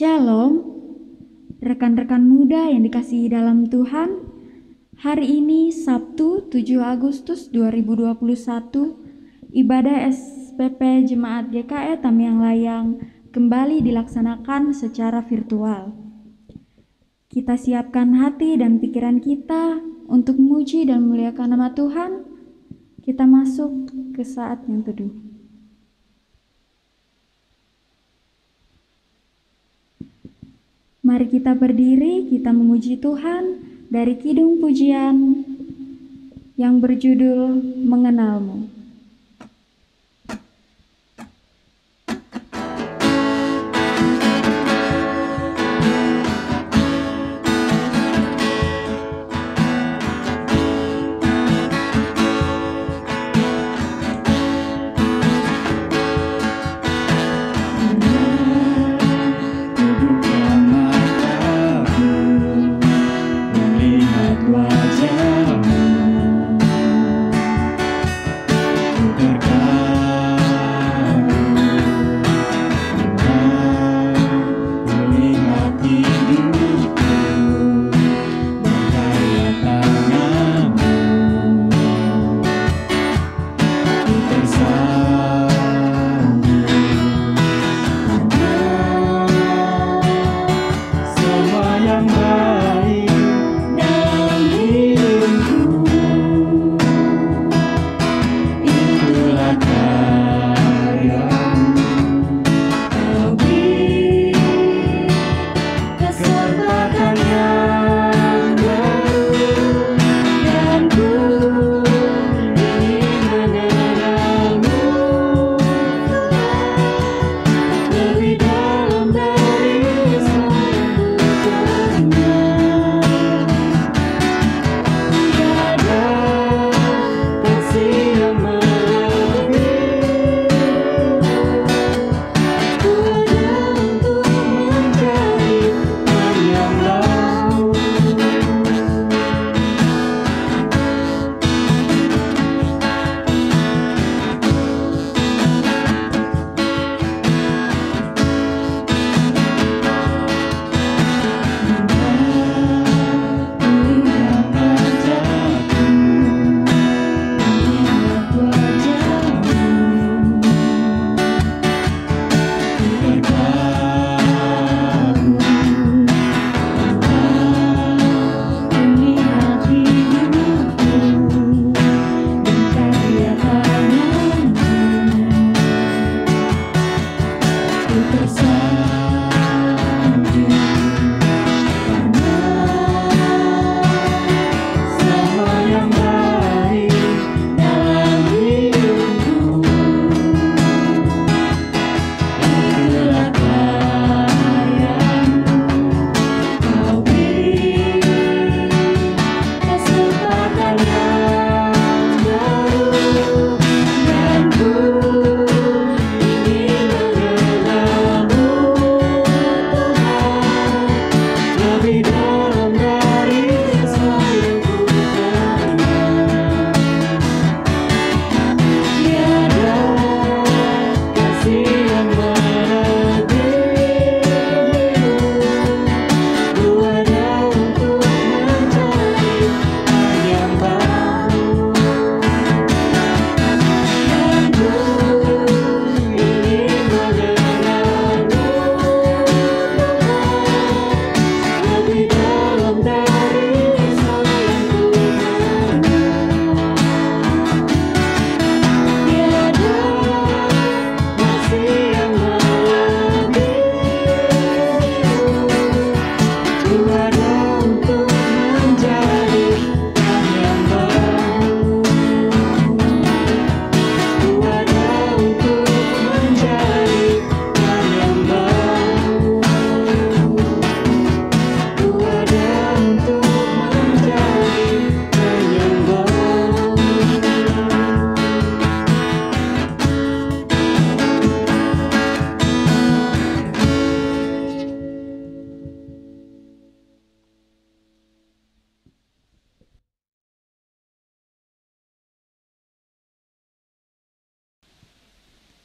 Shalom, rekan-rekan muda yang dikasihi dalam Tuhan. Hari ini Sabtu 7 Agustus 2021, ibadah SPP Jemaat GKE Tamiang Layang kembali dilaksanakan secara virtual. Kita siapkan hati dan pikiran kita untuk memuji dan memuliakan nama Tuhan. Kita masuk ke saat yang teduh. Mari kita berdiri, kita memuji Tuhan dari kidung pujian yang berjudul Mengenalmu.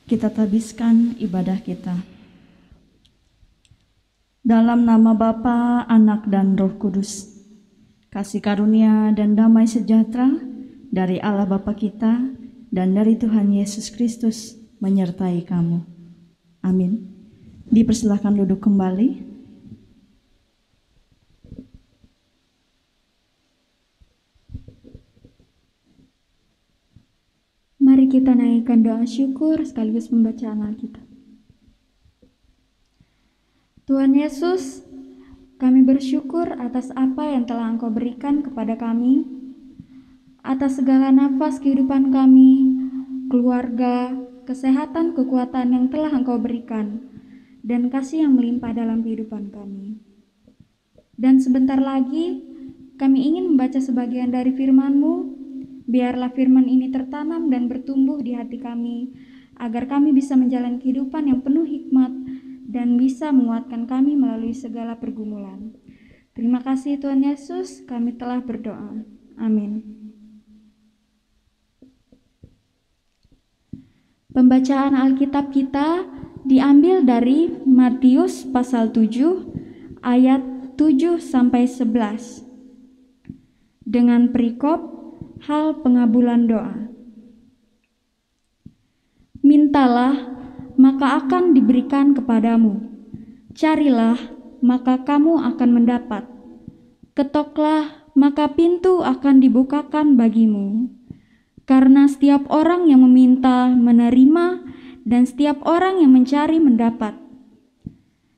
Kita tabiskan ibadah kita. Dalam nama Bapa, Anak, dan Roh Kudus. Kasih karunia dan damai sejahtera dari Allah Bapa kita dan dari Tuhan Yesus Kristus menyertai kamu. Amin. Dipersilakan duduk kembali. Mari kita naikkan doa syukur sekaligus pembacaan Alkitab. Tuhan Yesus, kami bersyukur atas apa yang telah Engkau berikan kepada kami, atas segala nafas kehidupan kami, keluarga, kesehatan, kekuatan yang telah Engkau berikan, dan kasih yang melimpah dalam kehidupan kami. Dan sebentar lagi, kami ingin membaca sebagian dari firman-Mu. Biarlah firman ini tertanam dan bertumbuh di hati kami, agar kami bisa menjalani kehidupan yang penuh hikmat dan bisa menguatkan kami melalui segala pergumulan. Terima kasih Tuhan Yesus, kami telah berdoa. Amin. Pembacaan Alkitab kita diambil dari Matius pasal 7 ayat 7-11 dengan perikop hal pengabulan doa. Mintalah, maka akan diberikan kepadamu. Carilah, maka kamu akan mendapat. Ketoklah, maka pintu akan dibukakan bagimu. Karena setiap orang yang meminta menerima, dan setiap orang yang mencari mendapat.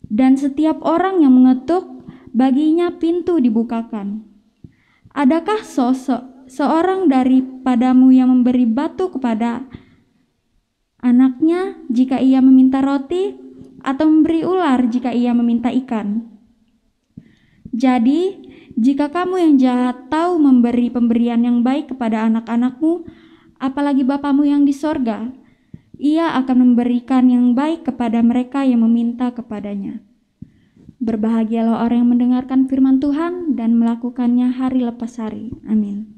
Dan setiap orang yang mengetuk, baginya pintu dibukakan. Adakah seorang daripadamu yang memberi batu kepada anaknya jika ia meminta roti, atau memberi ular jika ia meminta ikan? Jadi, jika kamu yang jahat tahu memberi pemberian yang baik kepada anak-anakmu, apalagi Bapamu yang di sorga, ia akan memberikan yang baik kepada mereka yang meminta kepadanya. Berbahagialah orang yang mendengarkan firman Tuhan dan melakukannya hari lepas hari. Amin.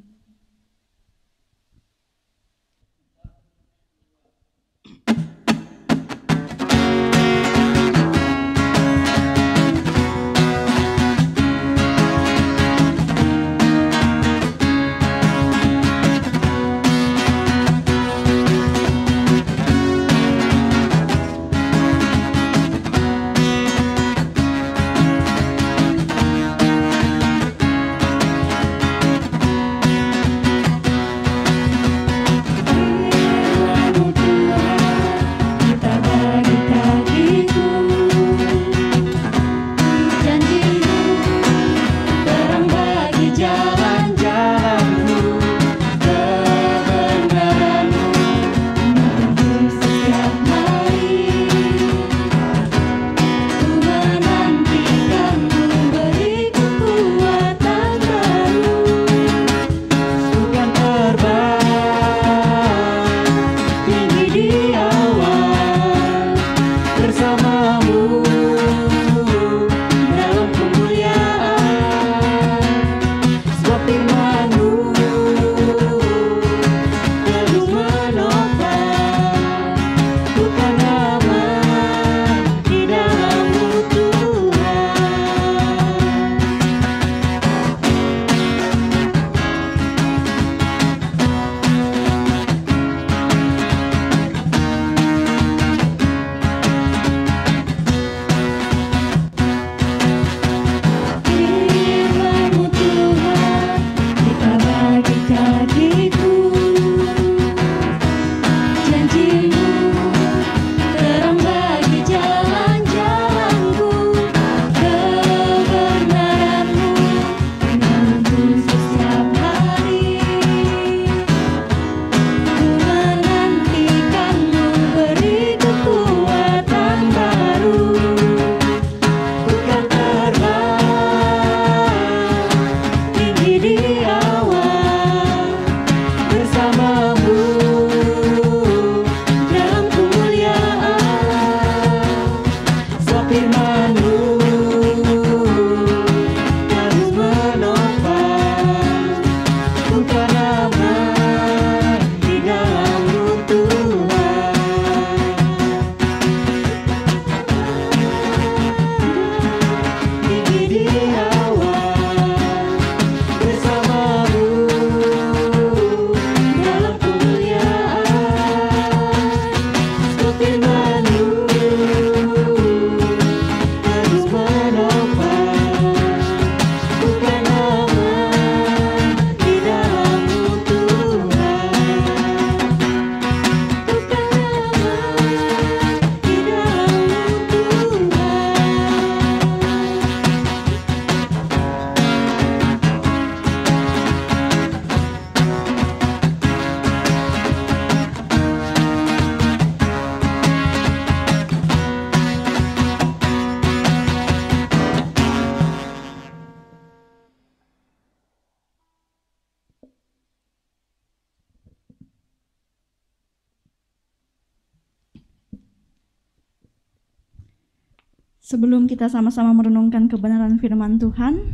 Sebelum kita sama-sama merenungkan kebenaran firman Tuhan,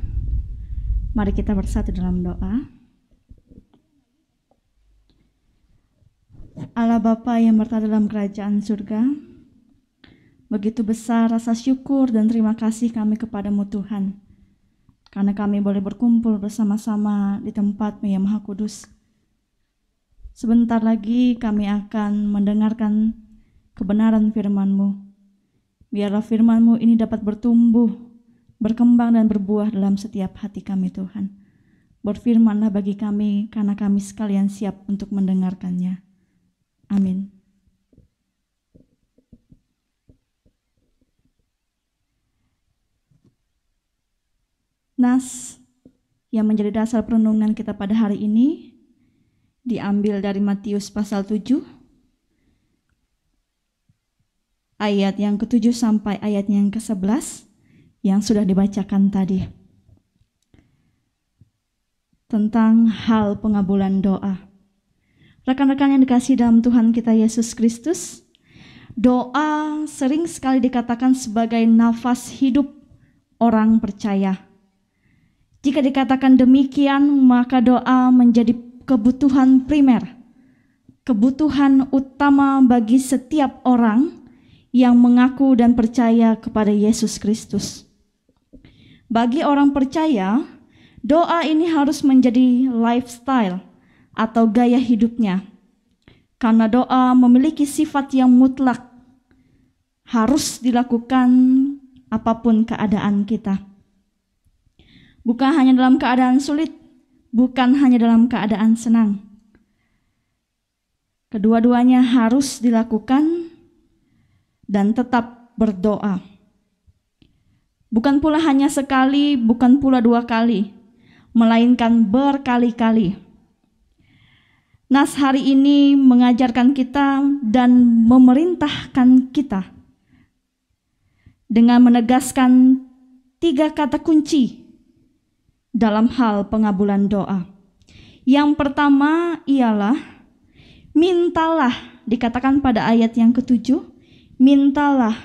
mari kita bersatu dalam doa. Allah Bapa yang berada dalam kerajaan surga, begitu besar rasa syukur dan terima kasih kami kepadamu Tuhan, karena kami boleh berkumpul bersama-sama di tempat-Mu yang Maha Kudus. Sebentar lagi kami akan mendengarkan kebenaran firman-Mu. Biarlah firman-Mu ini dapat bertumbuh, berkembang dan berbuah dalam setiap hati kami Tuhan. Berfirmanlah bagi kami, karena kami sekalian siap untuk mendengarkannya. Amin. Nas yang menjadi dasar perenungan kita pada hari ini diambil dari Matius pasal 7, ayat yang ke-7 sampai ayat yang ke-11 yang sudah dibacakan tadi. Tentang hal pengabulan doa. Rekan-rekan yang dikasihi dalam Tuhan kita Yesus Kristus, doa sering sekali dikatakan sebagai nafas hidup orang percaya. Jika dikatakan demikian, maka doa menjadi kebutuhan primer, kebutuhan utama bagi setiap orang yang mengaku dan percaya kepada Yesus Kristus. Bagi orang percaya, doa ini harus menjadi lifestyle atau gaya hidupnya. Karena doa memiliki sifat yang mutlak, harus dilakukan apapun keadaan kita. Bukan hanya dalam keadaan sulit, bukan hanya dalam keadaan senang. Kedua-duanya harus dilakukan dan tetap berdoa. Bukan pula hanya sekali, bukan pula 2 kali, melainkan berkali-kali. Nas hari ini mengajarkan kita dan memerintahkan kita dengan menegaskan 3 kata kunci dalam hal pengabulan doa. Yang pertama ialah mintalah, dikatakan pada ayat yang ke-7, mintalah.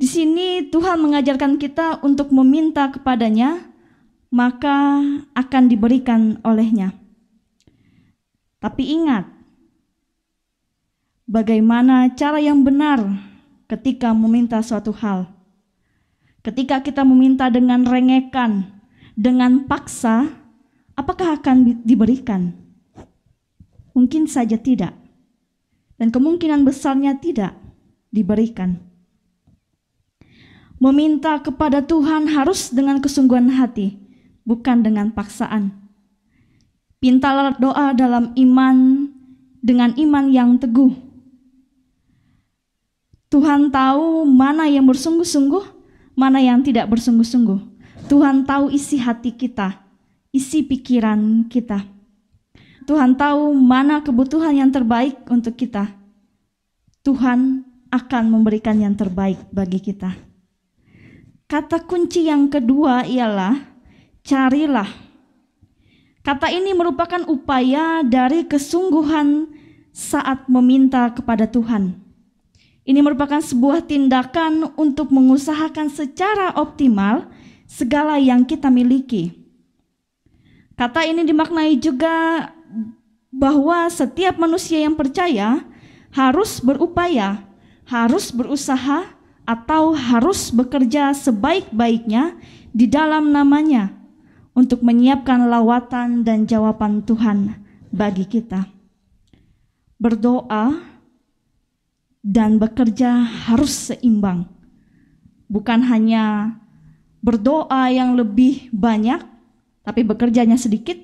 Di sini Tuhan mengajarkan kita untuk meminta kepadanya, maka akan diberikan olehnya. Tapi ingat, bagaimana cara yang benar ketika meminta suatu hal. Ketika kita meminta dengan rengekan, dengan paksa, apakah akan diberikan? Mungkin saja tidak. Dan kemungkinan besarnya tidak diberikan. Meminta kepada Tuhan harus dengan kesungguhan hati, bukan dengan paksaan. Pintalah doa dalam iman, dengan iman yang teguh. Tuhan tahu mana yang bersungguh-sungguh, mana yang tidak bersungguh-sungguh. Tuhan tahu isi hati kita, isi pikiran kita. Tuhan tahu mana kebutuhan yang terbaik untuk kita. Tuhan akan memberikan yang terbaik bagi kita. Kata kunci yang kedua ialah carilah. Kata ini merupakan upaya dari kesungguhan saat meminta kepada Tuhan. Ini merupakan sebuah tindakan untuk mengusahakan secara optimal segala yang kita miliki. Kata ini dimaknai juga bahwa setiap manusia yang percaya harus berupaya, harus berusaha, atau harus bekerja sebaik-baiknya di dalam namanya untuk menyiapkan lawatan dan jawaban Tuhan bagi kita. Berdoa dan bekerja harus seimbang. Bukan hanya berdoa yang lebih banyak, tapi bekerjanya sedikit,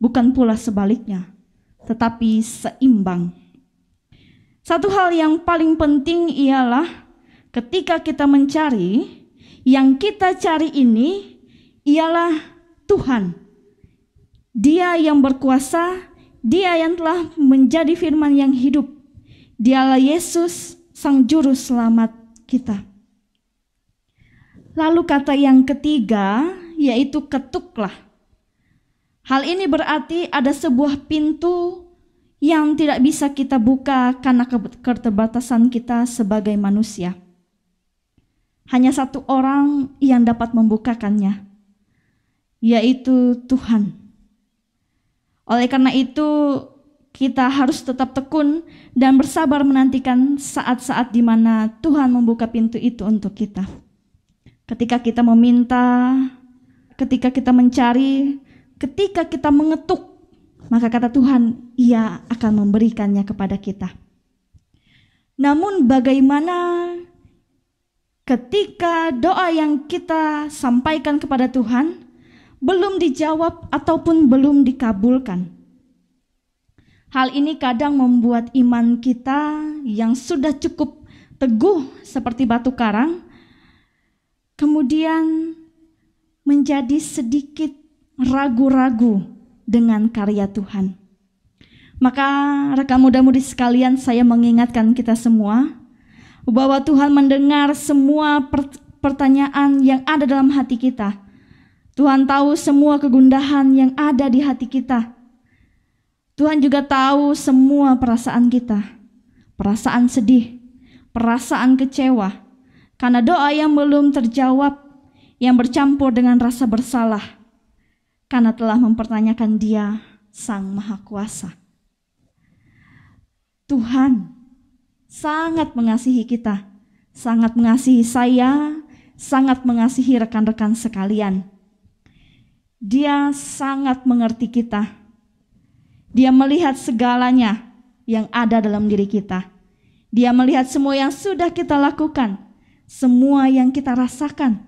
bukan pula sebaliknya, tetapi seimbang. Satu hal yang paling penting ialah ketika kita mencari, yang kita cari ini ialah Tuhan. Dia yang berkuasa, Dia yang telah menjadi firman yang hidup. Dialah Yesus, Sang Juru Selamat kita. Lalu kata yang ketiga, yaitu ketuklah. Hal ini berarti ada sebuah pintu yang tidak bisa kita buka karena keterbatasan kita sebagai manusia. hanya satu orang yang dapat membukakannya, yaitu Tuhan. Oleh karena itu, kita harus tetap tekun dan bersabar menantikan saat-saat di mana Tuhan membuka pintu itu untuk kita. Ketika kita meminta, ketika kita mencari, ketika kita mengetuk, maka kata Tuhan, Ia akan memberikannya kepada kita. Namun bagaimana ketika doa yang kita sampaikan kepada Tuhan belum dijawab ataupun belum dikabulkan? Hal ini kadang membuat iman kita yang sudah cukup teguh seperti batu karang, kemudian menjadi sedikit ragu-ragu dengan karya Tuhan. Maka rekan muda-mudi sekalian, saya mengingatkan kita semua bahwa Tuhan mendengar semua pertanyaan yang ada dalam hati kita. Tuhan tahu semua kegundahan yang ada di hati kita. Tuhan juga tahu semua perasaan kita, perasaan sedih, perasaan kecewa, karena doa yang belum terjawab, yang bercampur dengan rasa bersalah, karena telah mempertanyakan Dia, Sang Maha Kuasa. Tuhan sangat mengasihi kita, sangat mengasihi saya, sangat mengasihi rekan-rekan sekalian. Dia sangat mengerti kita. Dia melihat segalanya yang ada dalam diri kita. Dia melihat semua yang sudah kita lakukan, semua yang kita rasakan.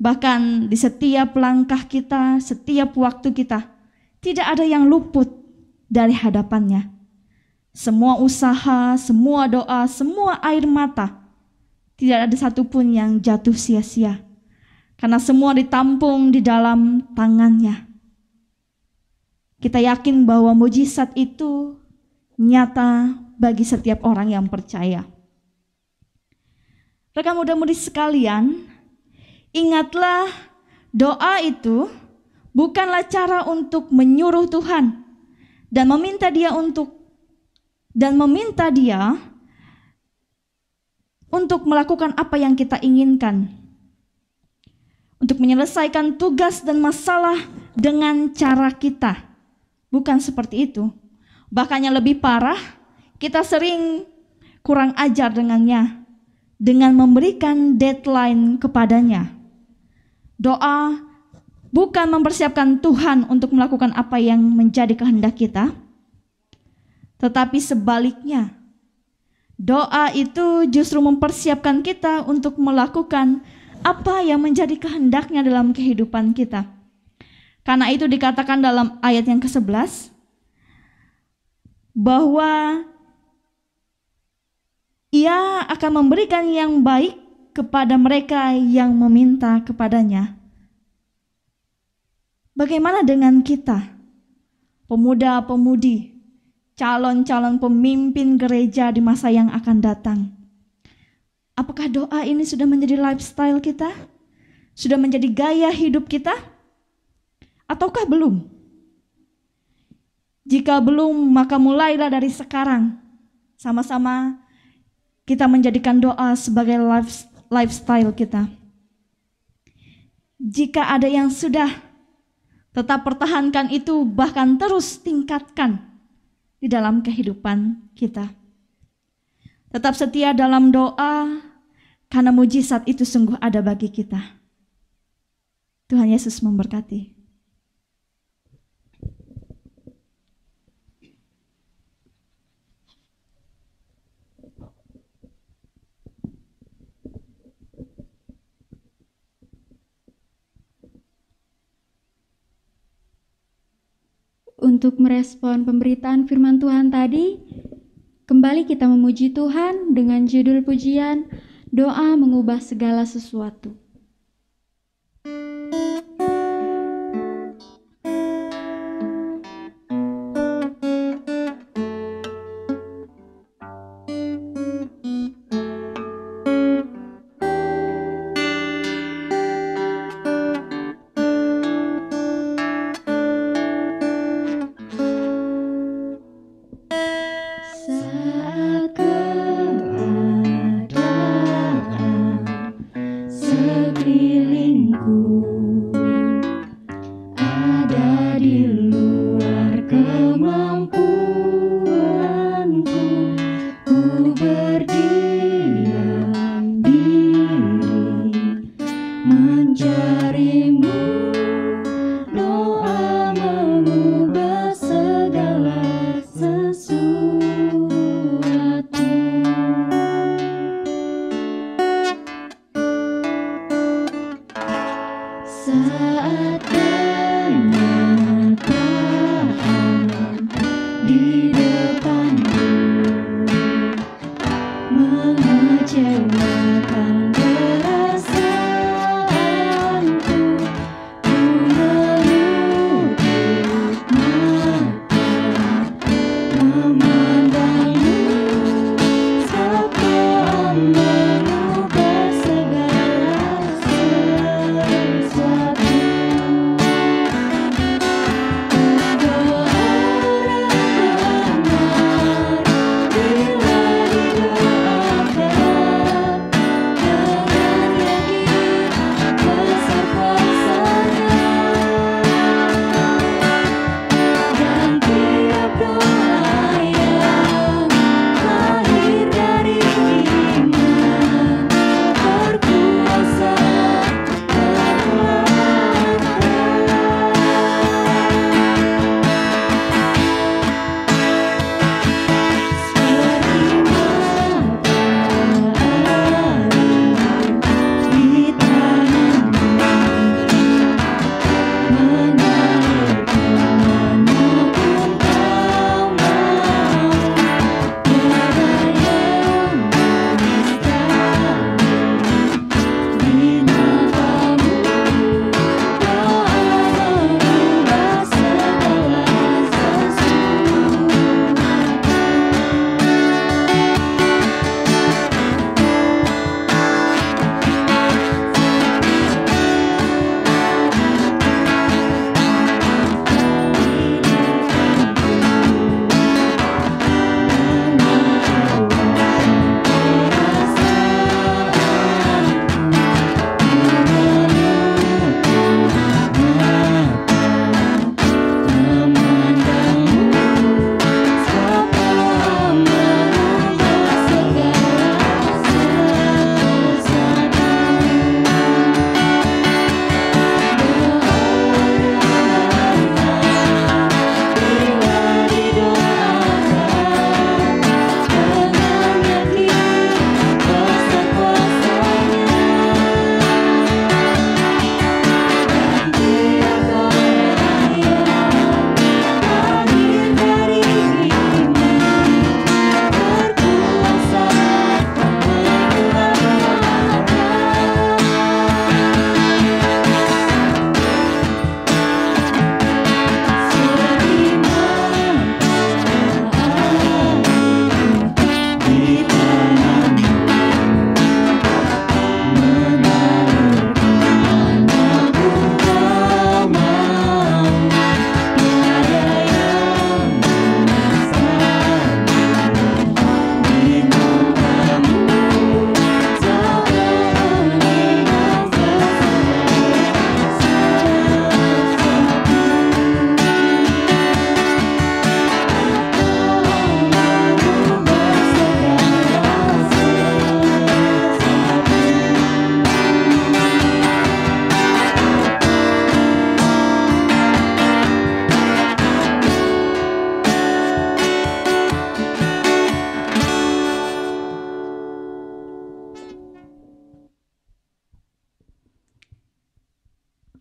Bahkan di setiap langkah kita, setiap waktu kita, tidak ada yang luput dari hadapannya. Semua usaha, semua doa, semua air mata, tidak ada satupun yang jatuh sia-sia. Karena semua ditampung di dalam tangannya. Kita yakin bahwa mujizat itu nyata bagi setiap orang yang percaya. Rekan muda-mudi sekalian, ingatlah doa itu bukanlah cara untuk menyuruh Tuhan dan meminta Dia untuk melakukan apa yang kita inginkan, untuk menyelesaikan tugas dan masalah dengan cara kita. Bukan seperti itu. Bahkan yang lebih parah, kita sering kurang ajar dengannya dengan memberikan deadline kepadanya. Doa bukan mempersiapkan Tuhan untuk melakukan apa yang menjadi kehendak kita, tetapi sebaliknya, doa itu justru mempersiapkan kita untuk melakukan apa yang menjadi kehendaknya dalam kehidupan kita. Karena itu dikatakan dalam ayat yang ke-11 bahwa Ia akan memberikan yang baik kepada mereka yang meminta kepadanya. Bagaimana dengan kita, pemuda-pemudi, calon-calon pemimpin gereja di masa yang akan datang? Apakah doa ini sudah menjadi lifestyle kita? Sudah menjadi gaya hidup kita? Ataukah belum? Jika belum, maka mulailah dari sekarang. Sama-sama kita menjadikan doa sebagai lifestyle kita. Jika ada yang sudah, tetap pertahankan itu, bahkan terus tingkatkan di dalam kehidupan kita. Tetap setia dalam doa, karena mujizat itu sungguh ada bagi kita. Tuhan Yesus memberkati. Untuk merespon pemberitaan firman Tuhan tadi, kembali kita memuji Tuhan dengan judul pujian, Doa Mengubah Segala Sesuatu. saat kenyataan di depanku mengecewakan perasaanku, ku menutup mata memandangmu, Sabtu mengubah segala sesuatu. Doa orang benar bila didoakan dengan yakin besar kuasa-Nya, dan tiap doa yang lahir dari iman berkuasa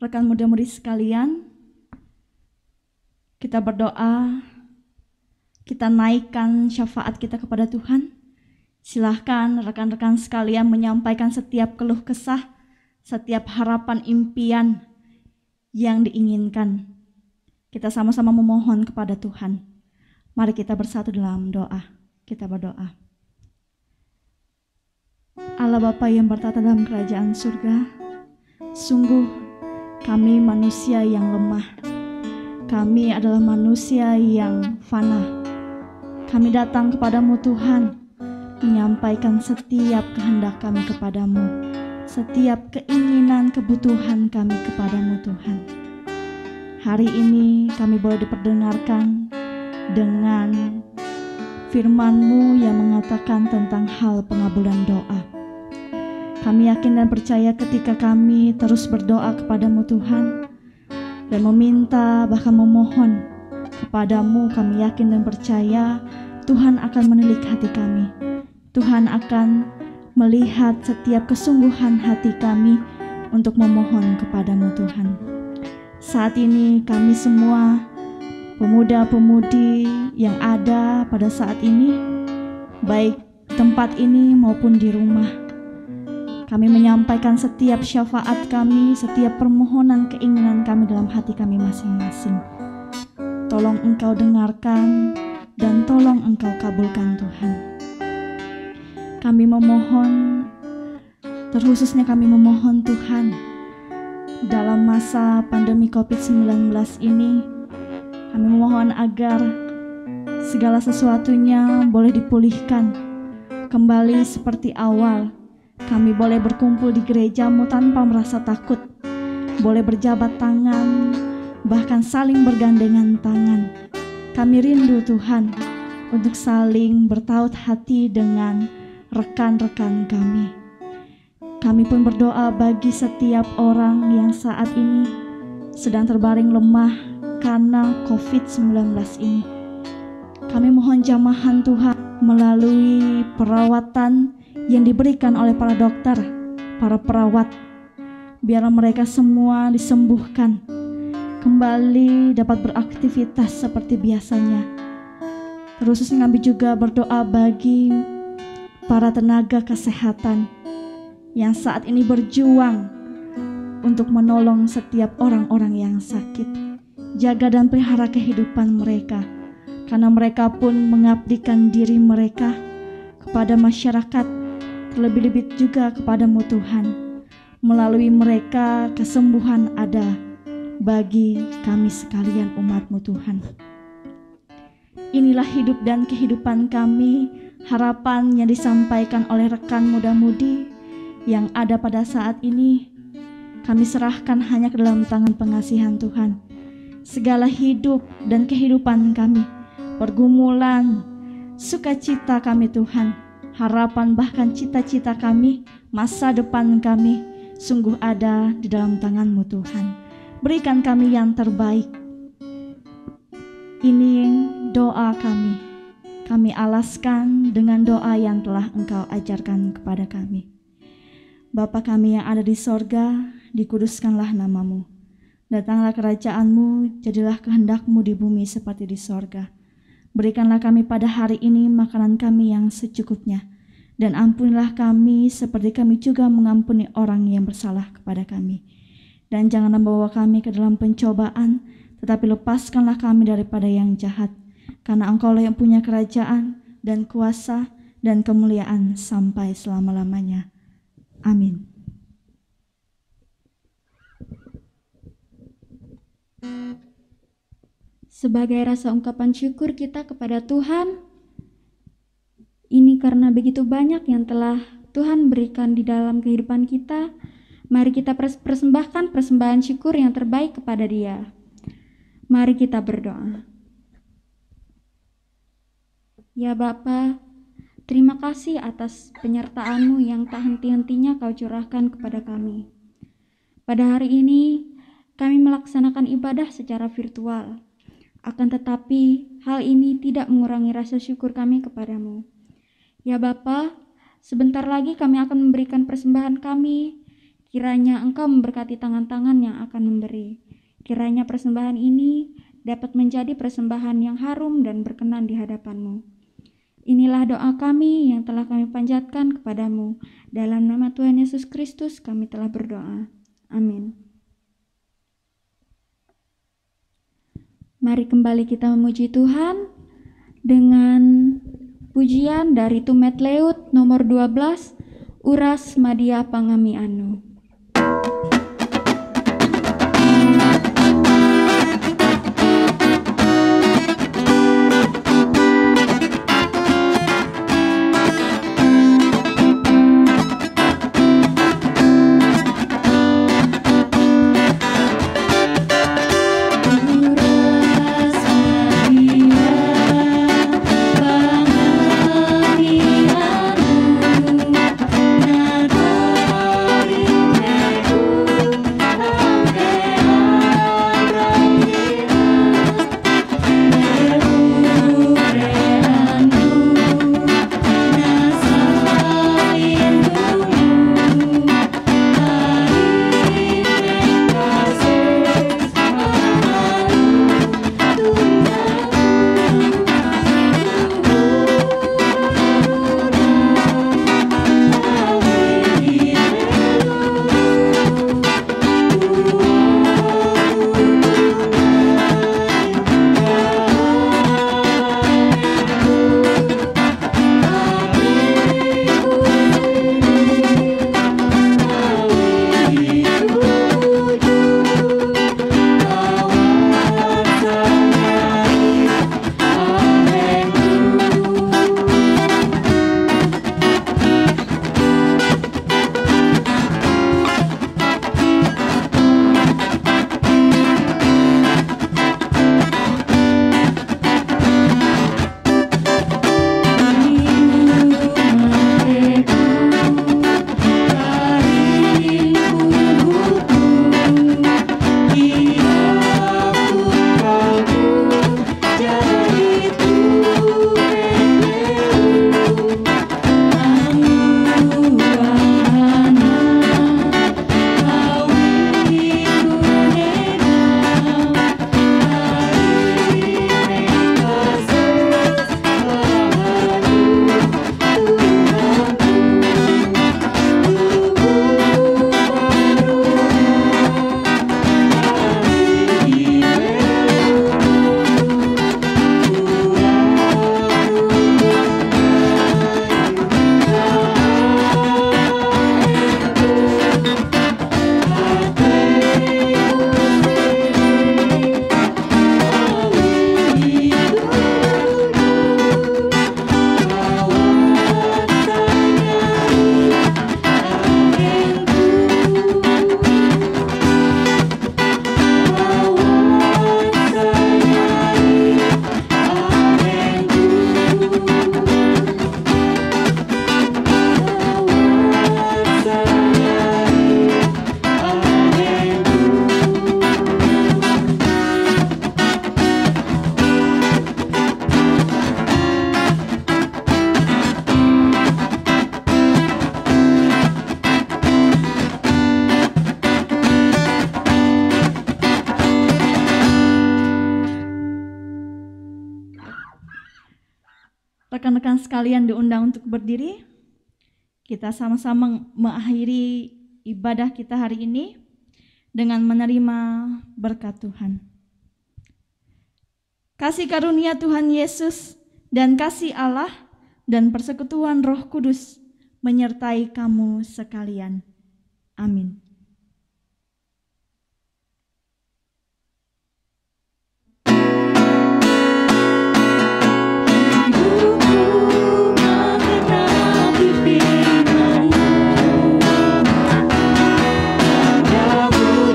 Rekan muda-mudi sekalian, kita berdoa, kita naikkan syafaat kita kepada Tuhan. Silahkan rekan-rekan sekalian menyampaikan setiap keluh kesah, setiap harapan impian yang diinginkan. Kita sama-sama memohon kepada Tuhan. Mari kita bersatu dalam doa. Kita berdoa. Allah Bapa yang bertata dalam kerajaan surga, sungguh kami manusia yang lemah. Kami adalah manusia yang fana. Kami datang kepadamu Tuhan, menyampaikan setiap kehendak kami kepadamu, setiap keinginan kebutuhan kami kepadamu Tuhan. Hari ini kami boleh diperdengarkan dengan firman-Mu yang mengatakan tentang hal pengabulan doa. Kami yakin dan percaya ketika kami terus berdoa kepadamu Tuhan dan meminta bahkan memohon kepadamu, kami yakin dan percaya Tuhan akan menilik hati kami. Tuhan akan melihat setiap kesungguhan hati kami untuk memohon kepadamu Tuhan. Saat ini kami semua pemuda-pemudi yang ada pada saat ini, baik tempat ini maupun di rumah, kami menyampaikan setiap syafaat kami, setiap permohonan keinginan kami dalam hati kami masing-masing. Tolong Engkau dengarkan dan tolong Engkau kabulkan Tuhan. Kami memohon, terkhususnya kami memohon Tuhan, dalam masa pandemi COVID-19 ini, kami memohon agar segala sesuatunya boleh dipulihkan kembali seperti awal. Kami boleh berkumpul di gereja-Mu tanpa merasa takut, boleh berjabat tangan, bahkan saling bergandengan tangan. Kami rindu Tuhan untuk saling bertaut hati dengan rekan-rekan kami. Kami pun berdoa bagi setiap orang yang saat ini sedang terbaring lemah karena COVID-19 ini. Kami mohon jamahan Tuhan melalui perawatan yang diberikan oleh para dokter, para perawat. Biar mereka semua disembuhkan, kembali dapat beraktivitas seperti biasanya. Terus kami juga berdoa bagi para tenaga kesehatan yang saat ini berjuang untuk menolong setiap orang-orang yang sakit. Jaga dan pelihara kehidupan mereka, karena mereka pun mengabdikan diri mereka kepada masyarakat, terlebih-lebih juga kepada-Mu Tuhan. Melalui mereka kesembuhan ada bagi kami sekalian umat-Mu Tuhan. Inilah hidup dan kehidupan kami, harapan yang disampaikan oleh rekan muda-mudi yang ada pada saat ini. Kami serahkan hanya ke dalam tangan pengasihan Tuhan. Segala hidup dan kehidupan kami, pergumulan, sukacita kami Tuhan, harapan bahkan cita-cita kami, masa depan kami sungguh ada di dalam tangan-Mu Tuhan. Berikan kami yang terbaik. Ini doa kami. Kami alaskan dengan doa yang telah Engkau ajarkan kepada kami. Bapa kami yang ada di sorga, dikuduskanlah nama-Mu. Datanglah kerajaan-Mu, jadilah kehendak-Mu di bumi seperti di sorga. Berikanlah kami pada hari ini makanan kami yang secukupnya. Dan ampunilah kami seperti kami juga mengampuni orang yang bersalah kepada kami. Dan jangan membawa kami ke dalam pencobaan, tetapi lepaskanlah kami daripada yang jahat. Karena Engkau-lah yang punya kerajaan dan kuasa dan kemuliaan sampai selama-lamanya. Amin. Sebagai rasa ungkapan syukur kita kepada Tuhan, ini karena begitu banyak yang telah Tuhan berikan di dalam kehidupan kita, mari kita persembahkan persembahan syukur yang terbaik kepada Dia. Mari kita berdoa. Ya Bapa, terima kasih atas penyertaan-Mu yang tak henti-hentinya Kau curahkan kepada kami. Pada hari ini, kami melaksanakan ibadah secara virtual. Akan tetapi, hal ini tidak mengurangi rasa syukur kami kepada-Mu. Ya Bapa, sebentar lagi kami akan memberikan persembahan kami. Kiranya Engkau memberkati tangan-tangan yang akan memberi. Kiranya persembahan ini dapat menjadi persembahan yang harum dan berkenan di hadapan-Mu. Inilah doa kami yang telah kami panjatkan kepada-Mu. Dalam nama Tuhan Yesus Kristus kami telah berdoa. Amin. Mari kembali kita memuji Tuhan dengan pujian dari Tumet Leut nomor 12, Uras Madia Pangami Anu. Nagari Rekan-rekan sekalian diundang untuk berdiri. Kita sama-sama mengakhiri ibadah kita hari ini dengan menerima berkat Tuhan. Kasih karunia Tuhan Yesus dan kasih Allah dan persekutuan Roh Kudus menyertai kamu sekalian. Amin. Di dalamku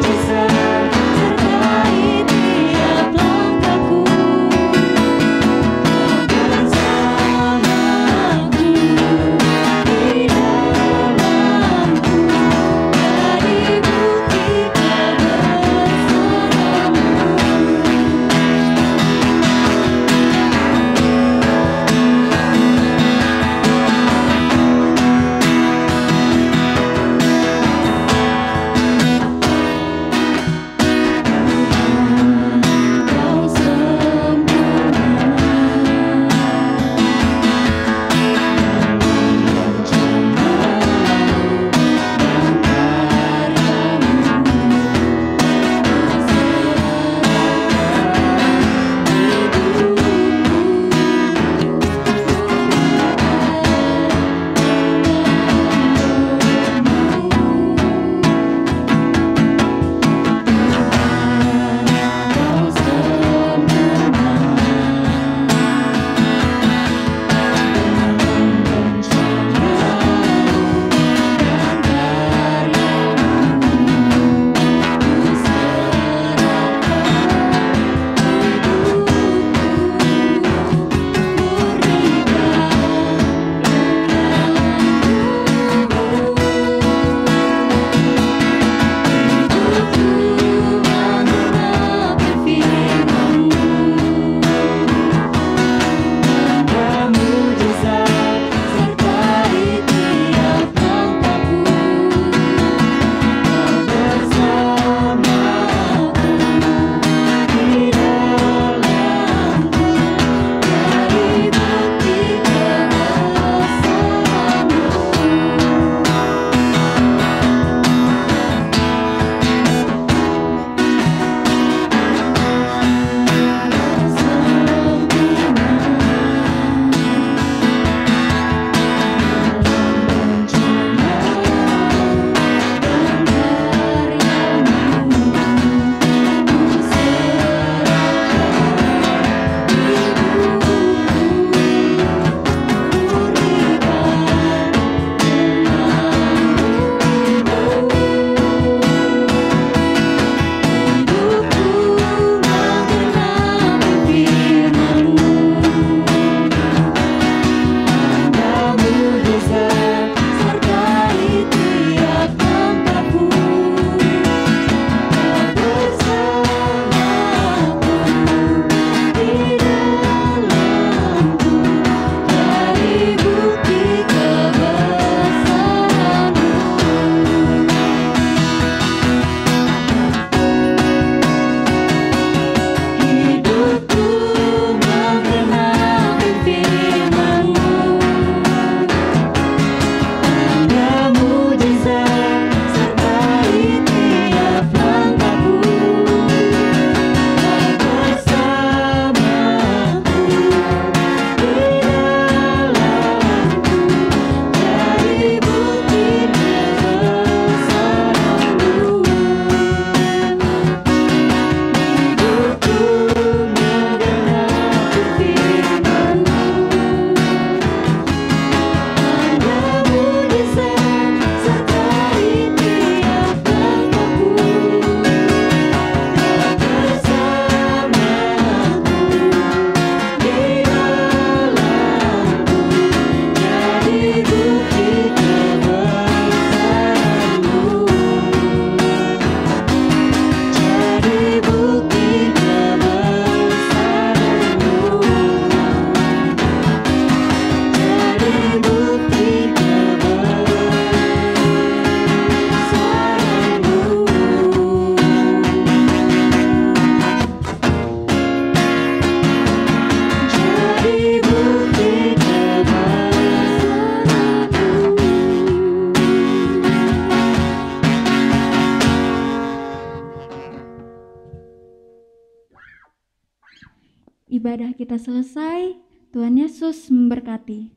Ibadah kita selesai. Tuhan Yesus memberkati.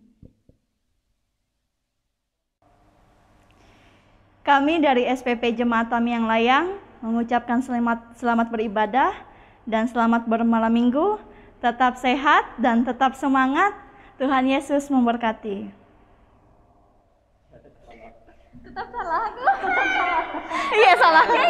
Kami dari SPP Jemaat Tamiang Layang mengucapkan selamat beribadah dan selamat bermalam minggu. Tetap sehat dan tetap semangat. Tuhan Yesus memberkati. Tetap salah aku. Iya, salahnya.